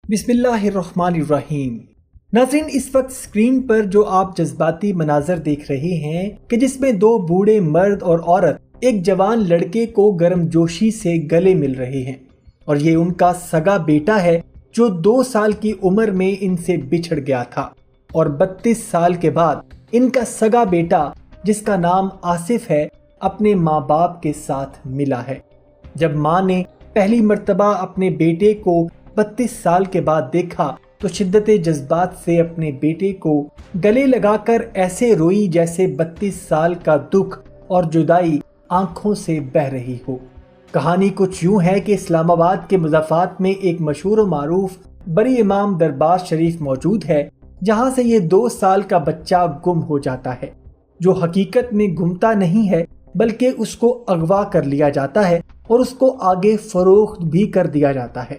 بسم اللہ الرحمن الرحیم۔ ناظرین، اس وقت اسکرین پر جو آپ جذباتی مناظر دیکھ رہے ہیں کہ جس میں دو بوڑھے مرد اور عورت ایک جوان لڑکے کو گرم جوشی سے گلے مل رہے ہیں، اور یہ ان کا سگا بیٹا ہے جو 2 سال کی عمر میں ان سے بچھڑ گیا تھا، اور 32 سال کے بعد ان کا سگا بیٹا جس کا نام آصف ہے اپنے ماں باپ کے ساتھ ملا ہے۔ جب ماں نے پہلی مرتبہ اپنے بیٹے کو 32 سال کے بعد دیکھا تو شدت جذبات سے اپنے بیٹے کو گلے لگا کر ایسے روئی جیسے 32 سال کا دکھ اور جدائی آنکھوں سے بہہ رہی ہو۔ کہانی کچھ یوں ہے کہ اسلام آباد کے مضافات میں ایک مشہور و معروف بری امام دربار شریف موجود ہے، جہاں سے یہ 2 سال کا بچہ گم ہو جاتا ہے، جو حقیقت میں گمتا نہیں ہے بلکہ اس کو اغوا کر لیا جاتا ہے اور اس کو آگے فروخت بھی کر دیا جاتا ہے،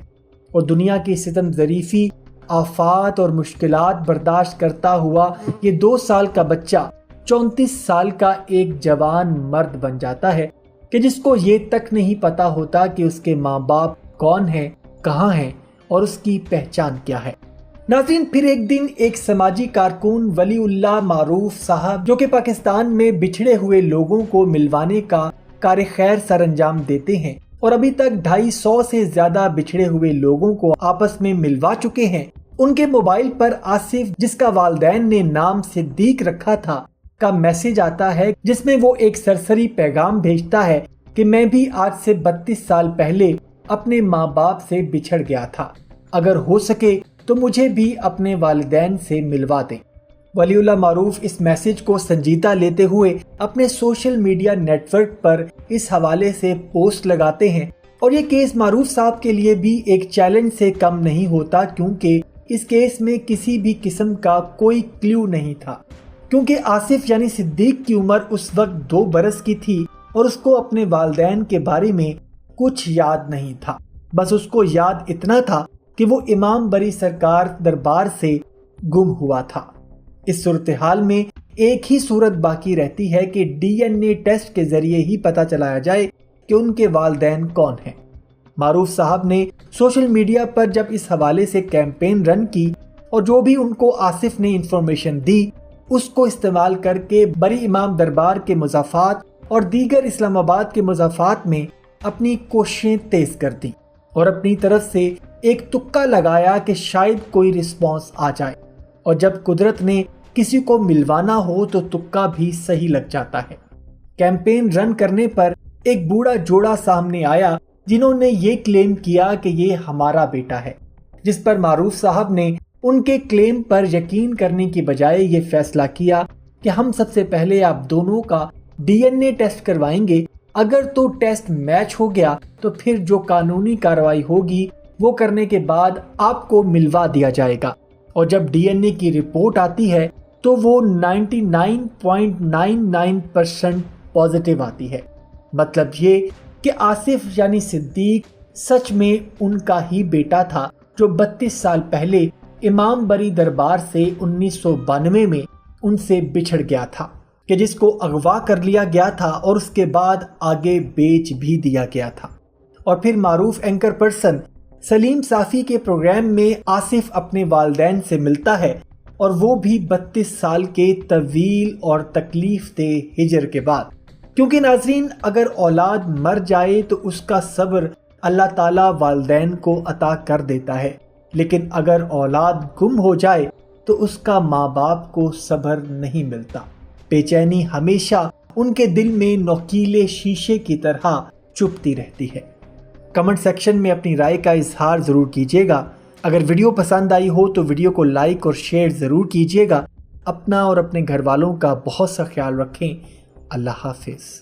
اور دنیا کی ستم ظریفی، آفات اور مشکلات برداشت کرتا ہوا یہ 2 سال کا بچہ 34 سال کا ایک جوان مرد بن جاتا ہے کہ جس کو یہ تک نہیں پتا ہوتا کہ اس کے ماں باپ کون ہیں، کہاں ہیں اور اس کی پہچان کیا ہے۔ ناظرین، پھر ایک دن ایک سماجی کارکن ولی اللہ معروف صاحب جو کہ پاکستان میں بچھڑے ہوئے لوگوں کو ملوانے کا کار خیر سر انجام دیتے ہیں اور ابھی تک 250 سے زیادہ بچھڑے ہوئے لوگوں کو آپس میں ملوا چکے ہیں، ان کے موبائل پر آصف، جس کا والدین نے نام صدیق رکھا تھا، کا میسج آتا ہے جس میں وہ ایک سرسری پیغام بھیجتا ہے کہ میں بھی آج سے 32 سال پہلے اپنے ماں باپ سے بچھڑ گیا تھا، اگر ہو سکے تو مجھے بھی اپنے والدین سے ملوا دیں۔ ولی اللہ معروف اس میسج کو سنجیدہ لیتے ہوئے اپنے سوشل میڈیا نیٹ ورک پر اس حوالے سے پوسٹ لگاتے ہیں، اور یہ کیس معروف صاحب کے لیے بھی ایک چیلنج سے کم نہیں ہوتا، کیونکہ اس کیس میں کسی بھی قسم کا کوئی کلیو نہیں تھا، کیونکہ آصف یعنی صدیق کی عمر اس وقت 2 برس کی تھی اور اس کو اپنے والدین کے بارے میں کچھ یاد نہیں تھا، بس اس کو یاد اتنا تھا کہ وہ امام بری سرکار دربار سے گم ہوا تھا۔ اس صورتحال میں ایک ہی صورت باقی رہتی ہے کہ DNA ٹیسٹ کے ذریعے ہی پتہ چلایا جائے کہ ان کے والدین کون ہیں۔ معروف صاحب نے سوشل میڈیا پر جب اس حوالے سے کیمپین رن کی اور جو بھی ان کو آصف نے انفارمیشن دی اس کو استعمال کر کے بری امام دربار کے مضافات اور دیگر اسلام آباد کے مضافات میں اپنی کوششیں تیز کر دی اور اپنی طرف سے ایک تکا لگایا کہ شاید کوئی رسپانس آ جائے، اور جب قدرت نے کسی کو ملوانا ہو تو تکا بھی صحیح لگ جاتا ہے۔ کیمپین رن کرنے پر ایک بوڑھا جوڑا سامنے آیا جنہوں نے یہ کلیم کیا کہ یہ ہمارا بیٹا ہے، جس پر معروف صاحب نے ان کے کلیم پر یقین کرنے کی بجائے یہ فیصلہ کیا کہ ہم سب سے پہلے آپ دونوں کا DNA ٹیسٹ کروائیں گے، اگر تو ٹیسٹ میچ ہو گیا تو پھر جو قانونی کارروائی ہوگی وہ کرنے کے بعد آپ کو ملوا دیا جائے گا، اور جب DNA کی رپورٹ آتی ہے تو وہ 99.99% پازیٹیو آتی ہے، مطلب یہ کہ آصف یعنی صدیق سچ میں ان کا ہی بیٹا تھا جو 32 سال پہلے امام بری دربار سے 1992 میں ان سے بچھڑ گیا تھا، کہ جس کو اغوا کر لیا گیا تھا اور اس کے بعد آگے بیچ بھی دیا گیا تھا۔ اور پھر معروف اینکر پرسن سلیم صافی کے پروگرام میں آصف اپنے والدین سے ملتا ہے، اور وہ بھی 32 سال کے طویل اور تکلیف دہ ہجر کے بعد، کیونکہ ناظرین اگر اولاد مر جائے تو اس کا صبر اللہ تعالیٰ والدین کو عطا کر دیتا ہے، لیکن اگر اولاد گم ہو جائے تو اس کا ماں باپ کو صبر نہیں ملتا، بے چینی ہمیشہ ان کے دل میں نوکیلے شیشے کی طرح چپتی رہتی ہے۔ کمنٹ سیکشن میں اپنی رائے کا اظہار ضرور کیجیے گا۔ اگر ویڈیو پسند آئی ہو تو ویڈیو کو لائک اور شیئر ضرور کیجیے گا۔ اپنا اور اپنے گھر والوں کا بہت سا خیال رکھیں۔ اللہ حافظ۔